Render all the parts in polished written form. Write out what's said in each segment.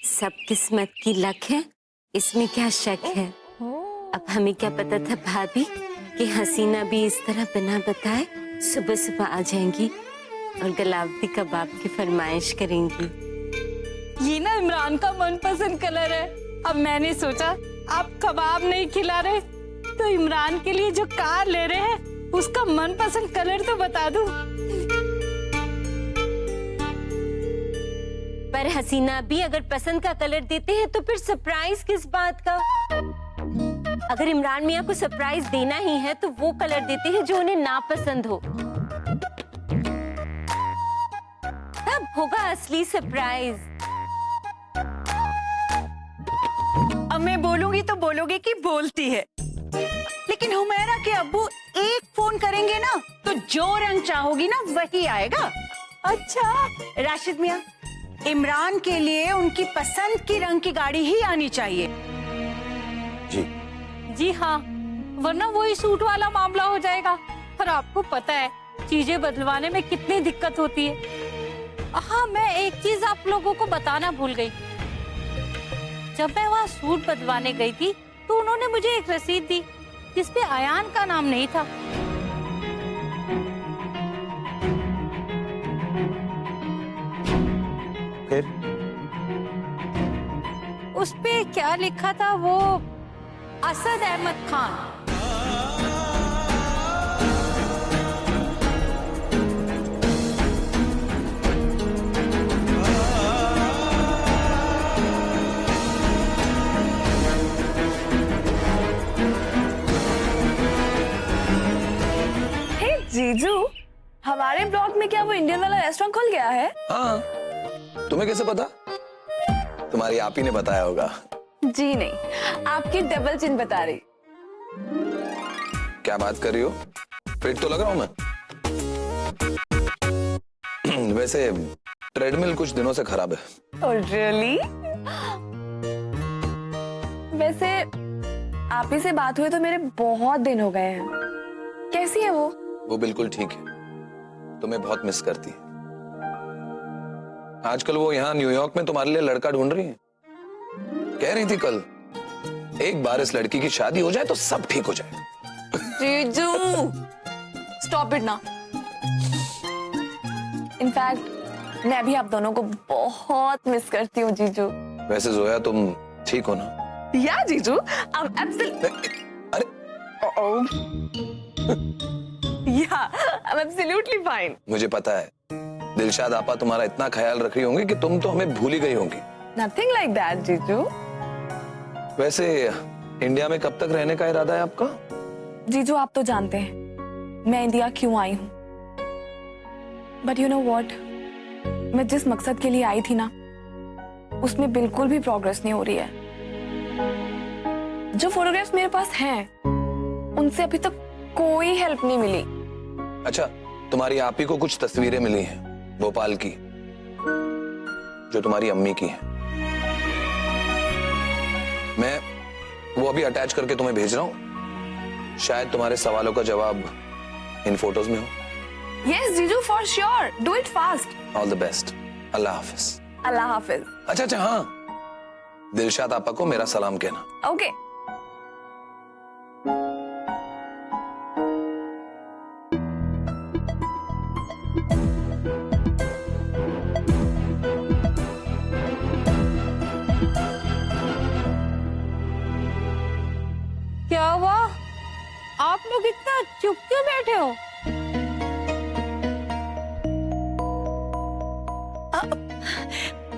सब किस्मत की लक है, इसमें क्या शक है। अब हमें क्या पता था भाभी कि हसीना भी इस तरह बिना बताए सुबह सुबह आ जाएंगी और गलावती कबाब की फरमाइश करेंगी। ये ना इमरान का मनपसंद कलर है। अब मैंने सोचा आप कबाब नहीं खिला रहे तो इमरान के लिए जो कार ले रहे हैं उसका मनपसंद कलर तो बता दूं। पर हसीना भी अगर पसंद का कलर देते हैं तो फिर सरप्राइज किस बात का। अगर इमरान मियां को सरप्राइज देना ही है तो वो कलर देते हैं जो उन्हें नापसंद हो, तब होगा असली सरप्राइज। अब मैं बोलूंगी तो बोलोगे कि बोलती है, लेकिन हुमैरा के अब्बू एक फोन करेंगे ना तो जो रंग चाहोगी ना वही आएगा। अच्छा राशिद मियां, इमरान के लिए उनकी पसंद की रंग की गाड़ी ही आनी चाहिए। जी हाँ, वरना वही सूट वाला मामला हो जाएगा। पर आपको पता है चीजें बदलवाने में कितनी दिक्कत होती है। हाँ, मैं एक चीज आप लोगों को बताना भूल गई। जब मैं वहाँ सूट बदलवाने गई थी तो उन्होंने मुझे एक रसीद दी जिसपे अयान का नाम नहीं था। फिर उसपे क्या लिखा था, वो असद अहमद खान। जीजू, हमारे ब्लॉक में क्या वो इंडियन वाला रेस्टोरेंट खुल गया है? हाँ, तुम्हें कैसे पता? तुम्हारी आप ही ने बताया होगा। जी नहीं, आपकी डबल चिन बता रही। क्या बात कर रही हो? फिट तो लग रहा हूं मैं। वैसे ट्रेडमिल कुछ दिनों से खराब है। Oh, really? वैसे आप ही से बात हुए तो मेरे बहुत दिन हो गए हैं। कैसी है वो? वो बिल्कुल ठीक है, तुम्हें बहुत मिस करती है। आजकल वो यहाँ न्यूयॉर्क में तुम्हारे लिए लड़का ढूंढ रही है। कह रही थी कल, एक बार इस लड़की की शादी हो जाए तो सब ठीक हो जाए। जीजू, स्टॉप इट ना। इनफैक्ट मैं भी आप दोनों को बहुत मिस करती हूँ जीजू। वैसे जोया तुम ठीक हो ना? या जीजू, अरे I'm absolutely fine. मुझे पता है दिलशाद आपा तुम्हारा इतना ख्याल रख रही होंगी कि तुम तो हमें भूल ही गई होंगी। Nothing like that, जीजू। वैसे इंडिया में कब तक रहने का इरादा है आपका? जीजू, आप तो जानते हैं मैं इंडिया क्यों आई हूँ। बट यू नो व्हाट, मैं जिस मकसद के लिए आई थी ना, उसमें बिल्कुल भी प्रोग्रेस नहीं हो रही है। जो फोटोग्राफ्स मेरे पास हैं, उनसे अभी तक कोई हेल्प नहीं मिली। अच्छा, तुम्हारी आप ही को कुछ तस्वीरें मिली हैं भोपाल की, जो तुम्हारी अम्मी की हैं। मैं वो अभी अटैच करके तुम्हें भेज रहा हूं। शायद तुम्हारे सवालों का जवाब इन फोटोज में हो। Yes, जीजू, for sure. Do it fast. All the best. अल्लाह हाफिज। अल्लाह हाफिज। अच्छा, हाँ, दिलशाद आपा को मेरा सलाम कहना। ओके। क्या हुआ, आप लोग इतना चुप क्यों बैठे हो?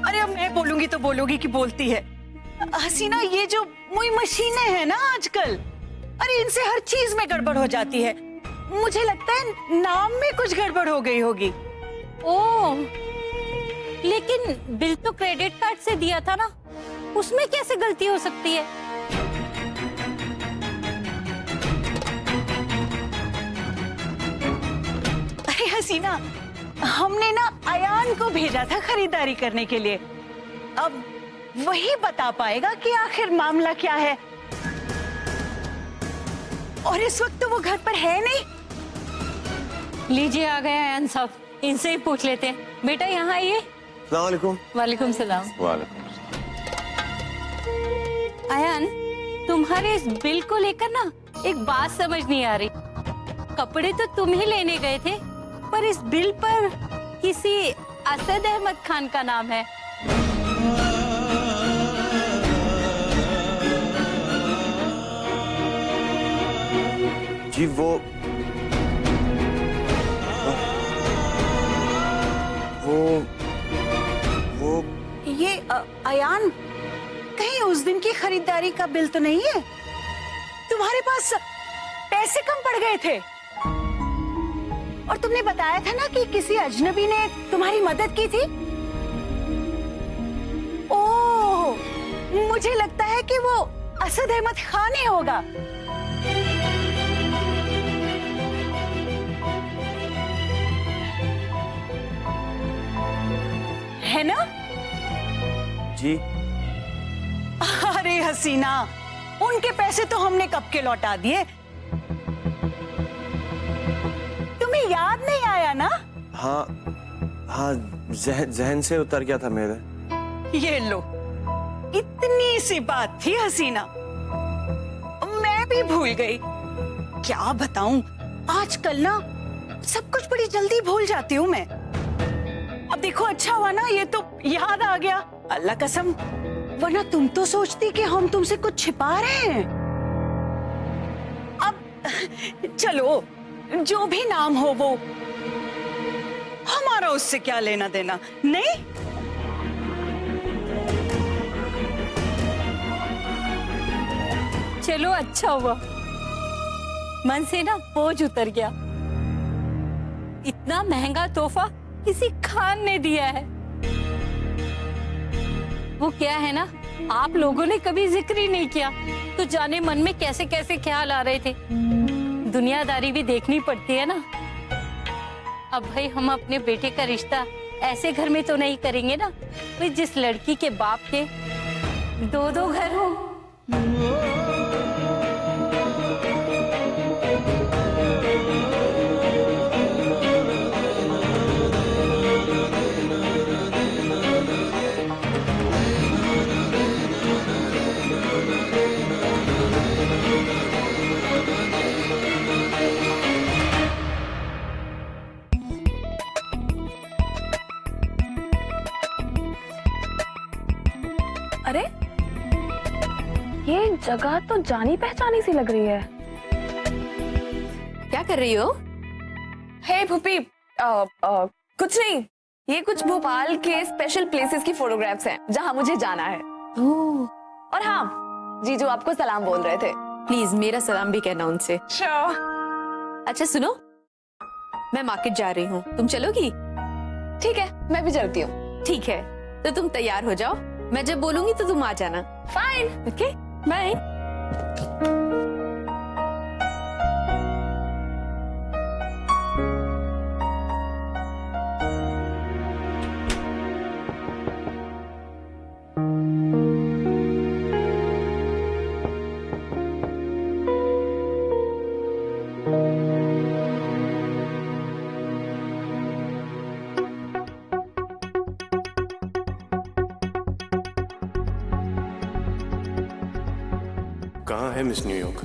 अरे अब मैं बोलूंगी तो बोलोगी कि बोलती है। हसीना, ये जो मुई मशीनें हैं ना आजकल, अरे इनसे हर चीज में गड़बड़ हो जाती है। मुझे लगता है नाम में कुछ गड़बड़ हो गई होगी। ओह, लेकिन बिल तो क्रेडिट कार्ड से दिया था ना, उसमें कैसे गलती हो सकती है? अरे हसीना, हमने ना अयान को भेजा था खरीदारी करने के लिए। अब वही बता पाएगा कि आखिर मामला क्या है। और इस वक्त तो वो घर पर है नहीं। लीजिए, आ गए अयान साहब, इनसे ही पूछ लेते हैं। बेटा यहाँ आइए। अस्सलाम वालेकुम। वालेकुम सलाम। वालेकुम। आयान, तुम्हारे इस बिल को लेकर ना एक बात समझ नहीं आ रही। कपड़े तो तुम ही लेने गए थे, पर इस बिल पर किसी असद अहमद खान का नाम है। जी वो ये अयान, कहीं उस दिन की खरीदारी का बिल तो नहीं है? तुम्हारे पास पैसे कम पड़ गए थे और तुमने बताया था ना कि किसी अजनबी ने तुम्हारी मदद की थी। ओह, मुझे लगता है कि वो असद अहमद खान ही होगा। है ना? जी अरे हसीना, उनके पैसे तो हमने कब के लौटा दिए। तुम्हें याद नहीं आया ना? हाँ हाँ, जहन से उतर गया था मेरे। ये लो, इतनी सी बात थी हसीना, मैं भी भूल गई। क्या बताऊं, आजकल ना सब कुछ बड़ी जल्दी भूल जाती हूँ मैं। अब देखो, अच्छा हुआ ना ये तो याद आ गया, अल्लाह कसम, वरना तुम तो सोचती कि हम तुमसे कुछ छिपा रहे हैं। अब चलो, जो भी नाम हो वो, हमारा उससे क्या लेना देना, नहीं? चलो अच्छा हुआ, मन से ना बोझ उतर गया। इतना महंगा तोहफा किसी खान ने दिया है। वो क्या है ना, आप लोगों ने कभी जिक्र ही नहीं किया, तो जाने मन में कैसे कैसे ख्याल आ रहे थे। दुनियादारी भी देखनी पड़ती है ना। अब भाई हम अपने बेटे का रिश्ता ऐसे घर में तो नहीं करेंगे ना, भाई जिस लड़की के बाप के दो दो घर हो। अरे, ये जगह तो जानी पहचानी सी लग रही है। क्या कर रही हो? हे भूपी, कुछ नहीं, ये कुछ भोपाल के स्पेशल प्लेसेस की फोटोग्राफ्स हैं जहां मुझे जाना है। और हाँ, जीजू आपको सलाम बोल रहे थे। प्लीज मेरा सलाम भी कहना उनसे। अच्छा सुनो, मैं मार्केट जा रही हूँ, तुम चलोगी? ठीक है, मैं भी चलती हूँ। ठीक है, तो तुम तैयार हो जाओ, मैं जब बोलूंगी तो तुम आ जाना। फाइन। Okay, bye. कहाँ है मिस न्यूयॉर्क?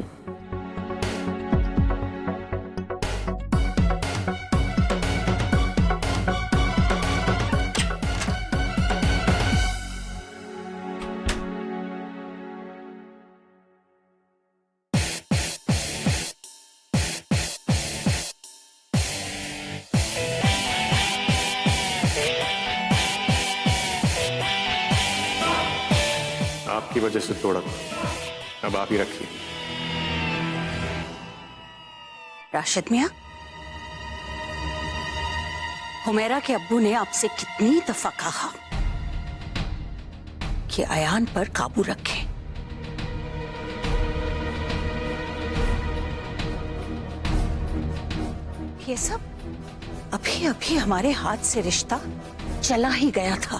आपकी वजह से तोड़ा, अब आप ही रखिए। राशिद मियाँ, हुमैरा के अब्बू ने आपसे कितनी दफा कहा कि अयान पर काबू रखें। ये सब अभी अभी हमारे हाथ से रिश्ता चला ही गया था।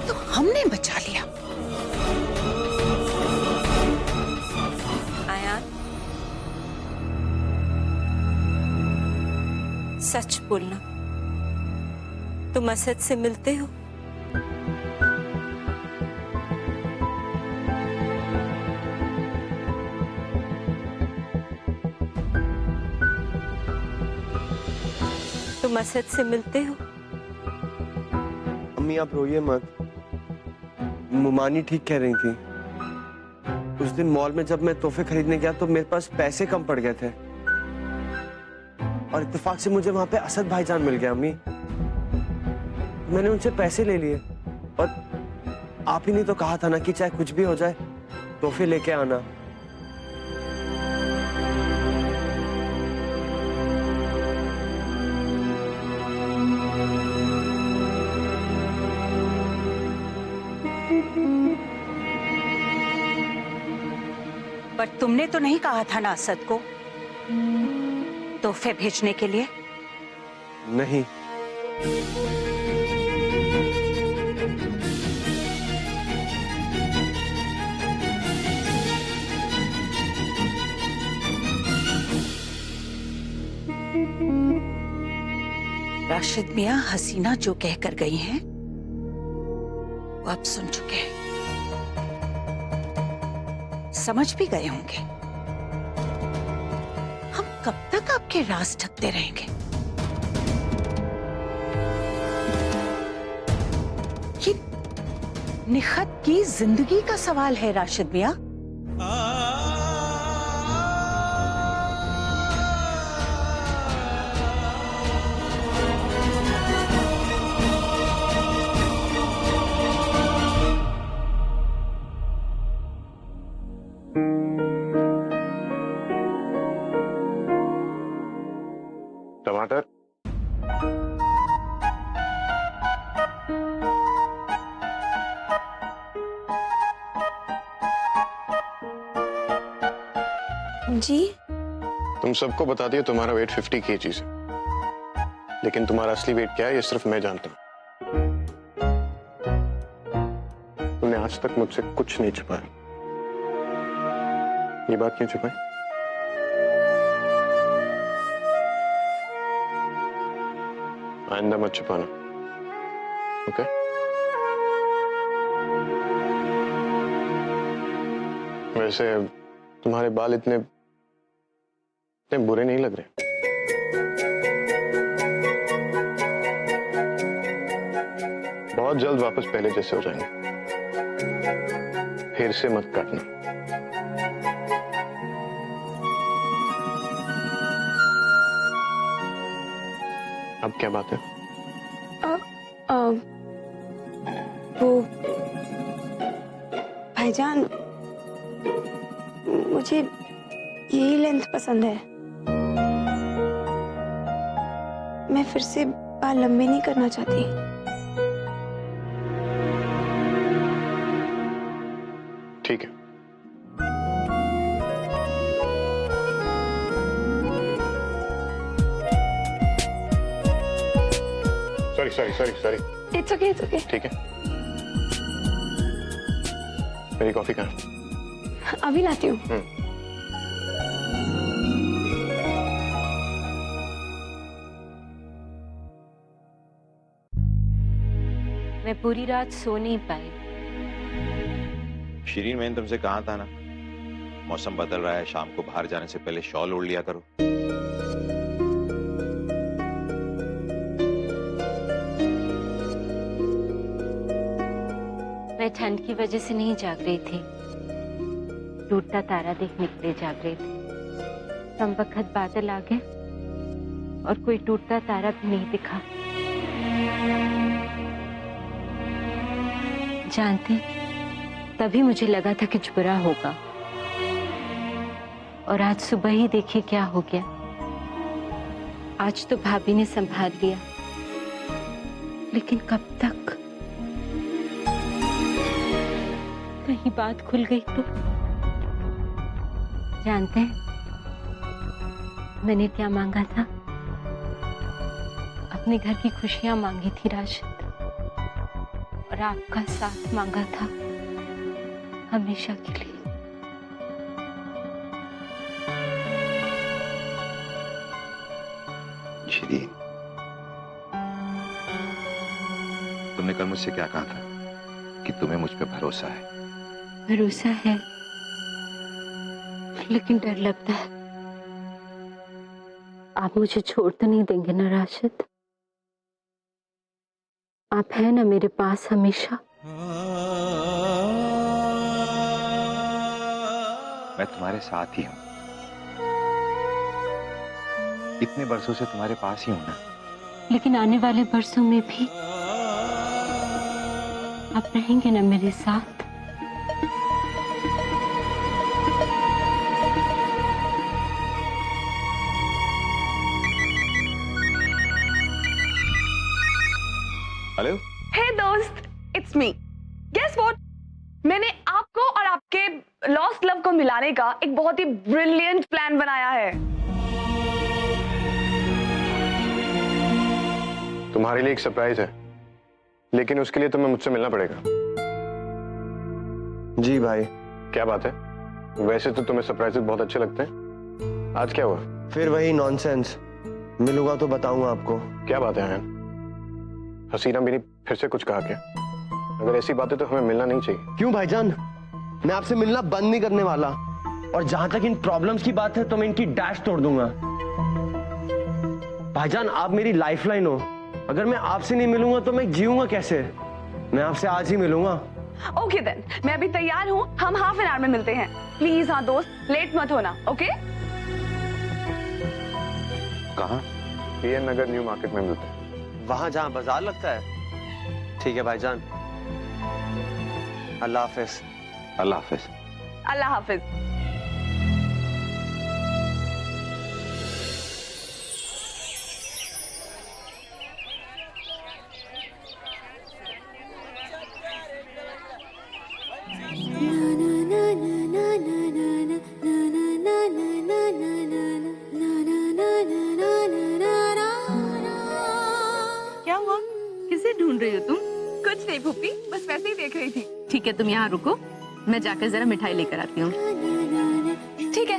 तो हमने बचा लिया। आयान, सच बोलना, तुम असद से मिलते हो? तुम असद से मिलते हो? अम्मी आप रोइए मत, मुमानी ठीक कह रही थी। उस दिन मॉल में जब मैं तोहफे खरीदने गया तो मेरे पास पैसे कम पड़ गए थे और इत्तेफाक से मुझे वहां पे असद भाईजान मिल गया। अम्मी, मैंने उनसे पैसे ले लिए और आप ही ने तो कहा था ना कि चाहे कुछ भी हो जाए तोहफे लेके आना। पर तुमने तो नहीं कहा था ना असद को तोहफे भेजने के लिए? नहीं, राशिद मियां हसीना जो कहकर गई हैं वो आप सुन चुके हैं, समझ भी गए होंगे। हम कब तक आपके राज ढकते रहेंगे? ये निखत की जिंदगी का सवाल है राशिद मियां। टमाटर। जी तुम सबको बता दिया तुम्हारा वेट 50 kg है, लेकिन तुम्हारा असली वेट क्या है ये सिर्फ मैं जानता हूं। तुमने आज तक मुझसे कुछ नहीं छिपाया। ये बात क्यों छिपाई? आइंदा मत छिपाना, ओके? वैसे तुम्हारे बाल इतने बुरे नहीं लग रहे। बहुत जल्द वापस पहले जैसे हो जाएंगे। फिर से मत काटना। अब क्या बात है? वो भाईजान, मुझे यही लेंथ पसंद है। मैं फिर से बाल लंबे नहीं करना चाहती। ठीक है। Sorry it's okay. ठीक है। मेरी कॉफी कहाँ है? अभी लाती हूँ। मैं पूरी रात सो नहीं पाई। शिरीन, मैंने तुमसे कहा था ना, मौसम बदल रहा है, शाम को बाहर जाने से पहले शॉल ओढ़ लिया करो। मैं ठंड की वजह से नहीं जाग रही थी, टूटता तारा देखने के लिए जाग रही थी। कम वक्त बादल आ गए और कोई टूटता तारा भी नहीं दिखा। जानते, तभी मुझे लगा था कुछ बुरा होगा, और आज सुबह ही देखिए क्या हो गया। आज तो भाभी ने संभाल लिया, लेकिन कब तक? कहीं बात खुल गई तो? जानते हैं मैंने क्या मांगा था? अपने घर की खुशियां मांगी थी राशिद, और आपका साथ मांगा था हमेशा के लिए। शिरीन, तुमने कल मुझसे क्या कहा था कि तुम्हें मुझ पे भरोसा है। भरोसा है, लेकिन डर लगता है। आप मुझे छोड़ तो नहीं देंगे ना राशिद? आप हैं ना मेरे पास हमेशा? मैं तुम्हारे साथ ही हूं, इतने बरसों से तुम्हारे पास ही हूं ना। लेकिन आने वाले बरसों में भी आप रहेंगे ना मेरे साथ? हेलो। हे दोस्त, इट्स मी। Guess what? मैंने आपको और आपके लॉस्ट लव को मिलाने का एक बहुत ही ब्रिलियंट प्लान बनाया है। तुम्हारे लिए एक सरप्राइज है, लेकिन उसके लिए तुम्हें मुझसे मिलना पड़ेगा। जी भाई। क्या बात है? वैसे तो तुम्हें सरप्राइजेस बहुत अच्छे लगते हैं, आज क्या हुआ? फिर वही नॉनसेंस। मिलूंगा तो बताऊंगा आपको। क्या बात है आयन? हसीना भी नहीं फिर से कुछ कहा क्या? अगर ऐसी बात है तो हमें मिलना नहीं चाहिए। क्यों भाईजान? मैं आपसे मिलना बंद नहीं करने वाला, और जहां तक इन प्रॉब्लम्स की बात है तो मैं इनकी डैश तोड़ दूंगा। भाईजान, आप मेरी लाइफलाइन हो। अगर मैं आपसे नहीं मिलूंगा तो मैं जीऊंगा कैसे? मैं आपसे आज ही मिलूंगा। ओके देन, मैं अभी तैयार हूँ, हम हाफ एन आवर में मिलते हैं। प्लीज हाँ दोस्त, लेट मत होना, ओके? कहाँ? पीएन नगर न्यू मार्केट में मिलते हैं। वहां जहां बाजार लगता है। ठीक है भाईजान, अल्लाह हाफिज। अल्लाह हाफिज। अल्लाह हाफिज। क्या हुआ? किसे ढूंढ रही हो तुम? कुछ नहीं भूपी, बस वैसे ही देख रही थी। ठीक है, तुम यहाँ रुको, मैं जाकर जरा मिठाई लेकर आती हूँ। ठीक है।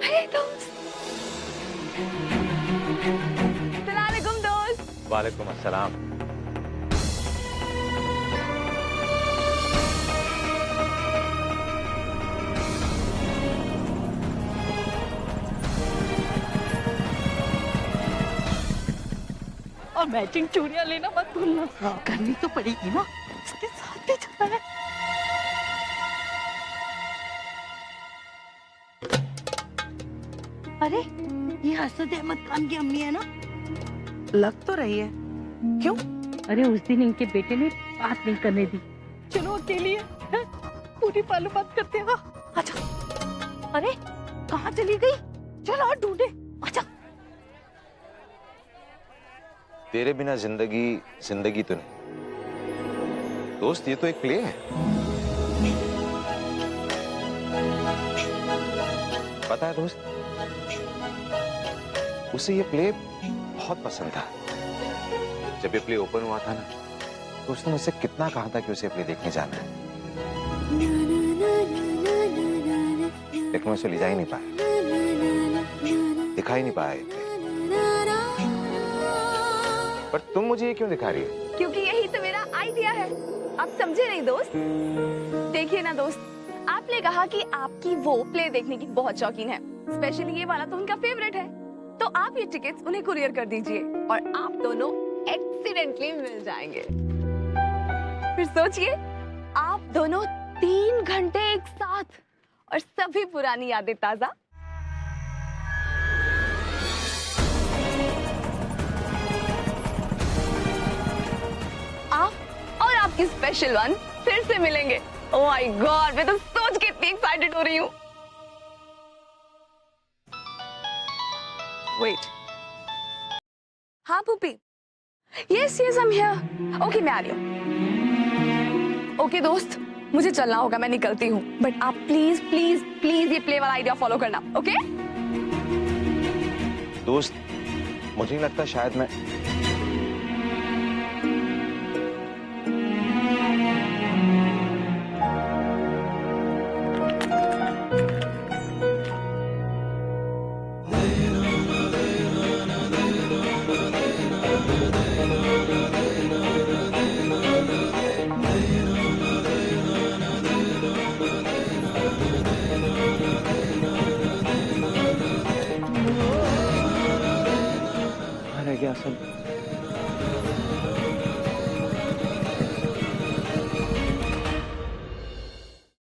हे दोस्त। अस्सलाम वालेकुम दोस्त। वालेकुम अस्सलाम। और मैचिंग चूड़ियां लेना मत भूलना। करनी तो पड़ेगी ना, इसके साथ ही चलना है। अरे ये हसद अहमद खान की अम्मी है ना? लग तो रही है। क्यों? अरे उस दिन इनके बेटे ने बात नहीं करने दी। चलो अकेली है, पूरी मालूमात करते हैं। अच्छा, अरे कहाँ चली गई? चलो और ढूंढे। अच्छा, तेरे बिना जिंदगी जिंदगी तो नहीं दोस्त, ये तो एक प्ले है। पता है दोस्त, उसे ये प्ले बहुत पसंद था। जब ये प्ले ओपन हुआ था ना, तो उसने मुझसे कितना कहा था कि उसे प्ले देखने जाना है, लेकिन मैं उसे ले जा ही नहीं पाया, दिखा ही नहीं पाया ये प्ले। पर तुम मुझे ये क्यों दिखा रही हो? क्योंकि यही तो मेरा आइडिया है। आप समझे नहीं दोस्त? देखिए ना दोस्त, आपने कहा कि आपकी वो प्ले देखने की बहुत शौकीन है, स्पेशली ये वाला तो उनका फेवरेट है। तो आप ये टिकट्स उन्हें कुरियर कर दीजिए और आप दोनों एक्सीडेंटली मिल जाएंगे। फिर सोचिए, आप दोनों 3 घंटे एक साथ और सभी पुरानी यादें ताजा। आप और आपकी स्पेशल वन फिर से मिलेंगे। ओह माय गॉड, मैं तो सोच के इतनी एक्साइटेड हो रही हूँ। वेट, हाँ puppy, yes yes I am here. Okay, मैं आ रही हूँ। ओके दोस्त, मुझे चलना होगा, मैं निकलती हूँ, बट आप प्लीज प्लीज प्लीज ये प्ले वाला आइडिया फॉलो करना, ओके? दोस्त, मुझे नहीं लगता, शायद मैं गया सब।